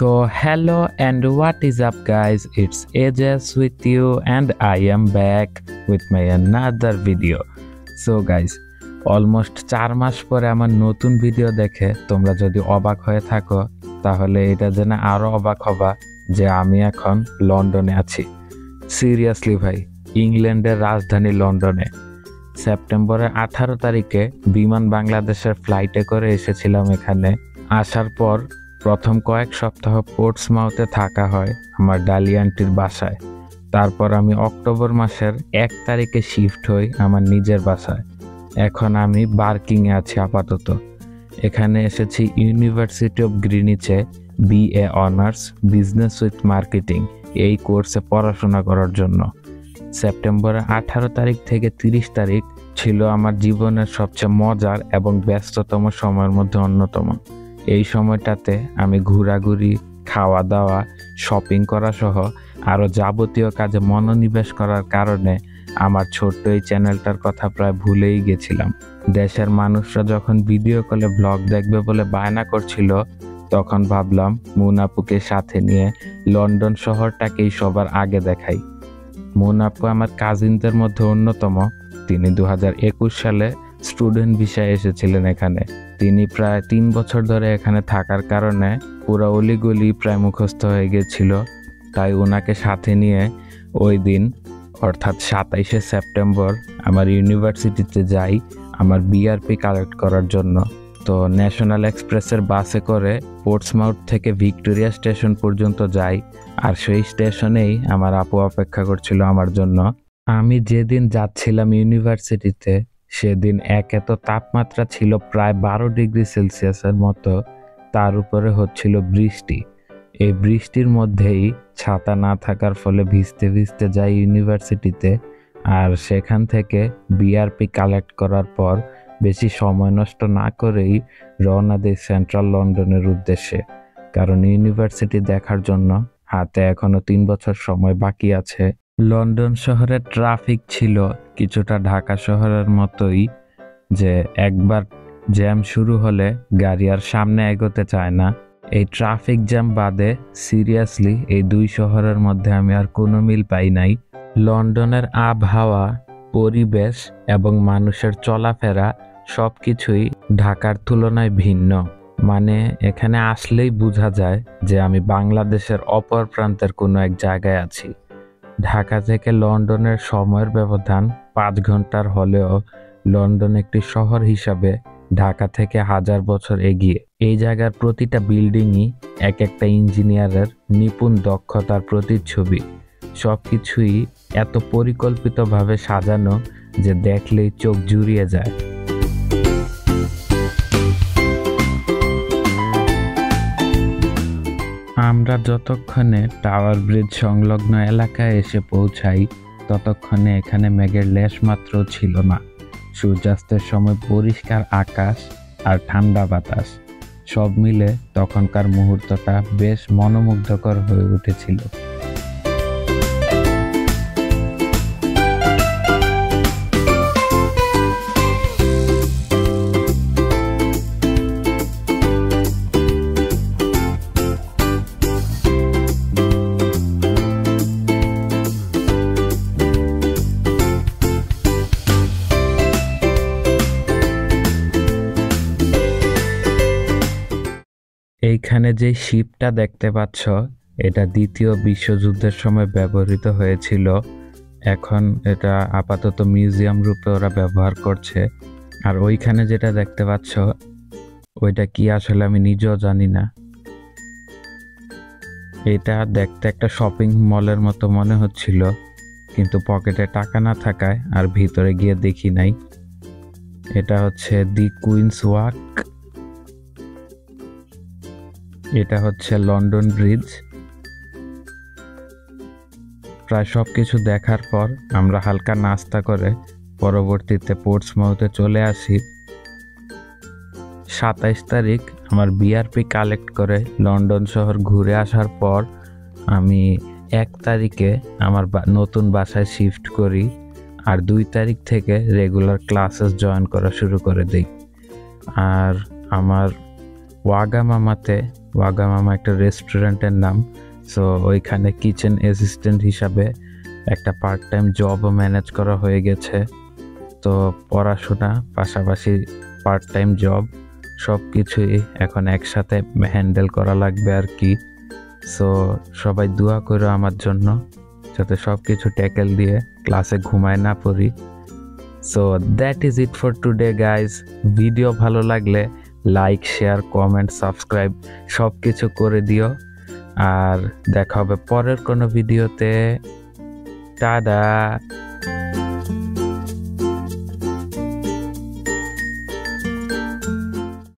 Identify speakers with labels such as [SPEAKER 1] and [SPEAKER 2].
[SPEAKER 1] So hello and what is up guys, it's AJS with you and I am back with my another video. So guys, almost 4 মাস পরে আমার নতুন video দেখে তোমরা যদি অবাক হয়ে থাকো তাহলে এটা জেনে আরো অবাক হবা যে আমি এখন লন্ডনে আছি। সিরিয়াসলি ভাই, ইংল্যান্ডের রাজধানী লন্ডনে সেপ্টেম্বরের 18 তারিখে বিমান বাংলাদেশের ফ্লাইটে করে এসেছিলাম এখানে। আসার পর প্রথম কয়েক সপ্তাহ পোর্টসমাউথে থাকা হয় আমার ডালি আন্টির বাসায়। তারপর আমি অক্টোবর মাসের 1 তারিখে শিফট হই আমার নিজের বাসায়। এখন আমি বার্কিংয়ে আছি আপাতত। এখানে এসেছি ইউনিভার্সিটি অফ গ্রিনিচে BA honours business with marketing এই কোর্সে পড়াশোনা করার জন্য। সেপ্টেম্বরের 18 তারিখ থেকে 30 তারিখ ছিল আমার জীবনের সবচেয়ে মজার এবং ব্যস্ততম সময়ের মধ্যে অন্যতম। এই সময়টাতে আমি ঘোরাঘুরি, খাওয়া দাওয়া, শপিং করা সহ আরও যাবতীয় কাজে মনোনিবেশ করার কারণে আমার ছোট্ট এই চ্যানেলটার কথা প্রায় ভুলেই গেছিলাম। দেশের মানুষরা যখন ভিডিও কলে ব্লগ দেখবে বলে বায়না করছিল, তখন ভাবলাম মুনাপুকে সাথে নিয়ে লন্ডন শহরটাকেই সবার আগে দেখাই। মুনাপু আমার কাজিনদের মধ্যে অন্যতম। তিনি 2021 সালে স্টুডেন্ট ভিসায় এসেছিলেন এখানে। তিনি প্রায় 3 বছর ধরে এখানে থাকার কারণে পুরো অলিগলি প্রায় মুখস্থ হয়ে গেছিল। তাই ওনাকে সাথে নিয়ে ওই দিন অর্থাৎ 27শে সেপ্টেম্বর আমার ইউনিভার্সিটিতে যাই আমার BRP কালেক্ট করার জন্য। তো ন্যাশনাল এক্সপ্রেসের বাসে করে পোর্টসমাউথ থেকে ভিক্টোরিয়া স্টেশন পর্যন্ত যাই, আর সেই স্টেশনেই আমার আপু অপেক্ষা করছিল আমার জন্য। আমি যেদিন যাচ্ছিলাম ইউনিভার্সিটিতে সেদিন একে তো তাপমাত্রা ছিল প্রায় 12 ডিগ্রি সেলসিয়াসের মতো, তার উপরে হচ্ছিল বৃষ্টি। এই বৃষ্টির মধ্যেই ছাতা না থাকার ফলে ভিজতে ভিজতে যাই ইউনিভার্সিটিতে, আর সেখান থেকে BRP কালেক্ট করার পর বেশি সময় নষ্ট না করেই রওনা দিই সেন্ট্রাল লন্ডনের উদ্দেশ্যে। কারণ ইউনিভার্সিটি দেখার জন্য হাতে এখনো 3 বছর সময় বাকি আছে। লন্ডন শহরে ট্রাফিক ছিল কিছুটা ঢাকা শহরের মতোই, যে একবার জ্যাম শুরু হলে গাড়ি আর সামনে এগোতে চায় না। এই ট্রাফিক জ্যাম বাদে সিরিয়াসলি এই দুই শহরের মধ্যে আমি আর কোনো মিল পাই নাই। লন্ডনের আবহাওয়া, পরিবেশ এবং মানুষের চলাফেরা সবকিছুই ঢাকার তুলনায় ভিন্ন। মানে এখানে আসলেই বোঝা যায় যে আমি বাংলাদেশের অপর প্রান্তের কোনো এক জায়গায় আছি। ঢাকা থেকে লন্ডনের সময়ের ব্যবধান 5 ঘন্টার হলেও লন্ডন একটি শহর হিসাবে ঢাকা থেকে 1000 বছর এগিয়ে। এই জায়গার প্রতিটা বিল্ডিংই এক একটা ইঞ্জিনিয়ারের নিপুণ দক্ষতার প্রতিচ্ছবি। সবকিছুই এত পরিকল্পিতভাবে সাজানো যে দেখলেই চোখ জুড়িয়ে যায়। আমরা যতক্ষণে টাওয়ার ব্রিজ সংলগ্ন এলাকায় এসে পৌঁছাই ততক্ষণে এখানে মেঘের লেশ মাত্র ছিল না। সূর্যাস্তের সময় পরিষ্কার আকাশ আর ঠান্ডা বাতাস সব মিলে তখনকার মুহূর্তটা বেশ মনোমুগ্ধকর হয়ে উঠেছিল। এইখানে যে শিপটা দেখতে পাচ্ছ, এটা দ্বিতীয় বিশ্বযুদ্ধের সময় ব্যবহৃত হয়েছিল। এখন এটা আপাতত মিউজিয়াম রূপে ওরা ব্যবহার করছে। আর ওইখানে যেটা দেখতে পাচ্ছ ওইটা কি আসলে আমি নিজেও জানি না। এটা দেখতে একটা শপিং মলের মতো মনে হচ্ছিল, কিন্তু পকেটে টাকা না থাকায় আর ভিতরে গিয়ে দেখি নাই। এটা হচ্ছে দি কুইন্স ওয়াক। এটা হচ্ছে লন্ডন ব্রিজ। প্রায় সবকিছু দেখার পর আমরা হালকা নাস্তা করে পরবর্তীতে পোর্টসমাউথে চলে আসি। 27 তারিখ আমার BRP কালেক্ট করে লন্ডন শহর ঘুরে আসার পর আমি 1 তারিখে আমার নতুন বাসায় শিফট করি, আর 2 তারিখ থেকে রেগুলার ক্লাসেস জয়েন করা শুরু করে দিই। আর আমার ওয়াগামামাতে ওয়াগামামা একটা রেস্টুরেন্টের নাম। সো ওইখানে কিচেন অ্যাসিস্ট্যান্ট হিসাবে একটা পার্ট টাইম জবও ম্যানেজ করা হয়ে গেছে। তো পড়াশোনা পাশাপাশি পার্ট টাইম জব সব কিছুই এখন একসাথে হ্যান্ডেল করা লাগবে আর কি। সো সবাই দোয়া করো আমার জন্য, যাতে সব কিছু ট্যাকেল দিয়ে ক্লাসে ঘুমায় না পড়ি। So that is it for today guys. Video ভালো লাগলে লাইক, শেয়ার, কমেন্ট, সাবস্ক্রাইব সব কিছু করে দিও। আর দেখা হবে পরের কোনো ভিডিওতে। টাটা।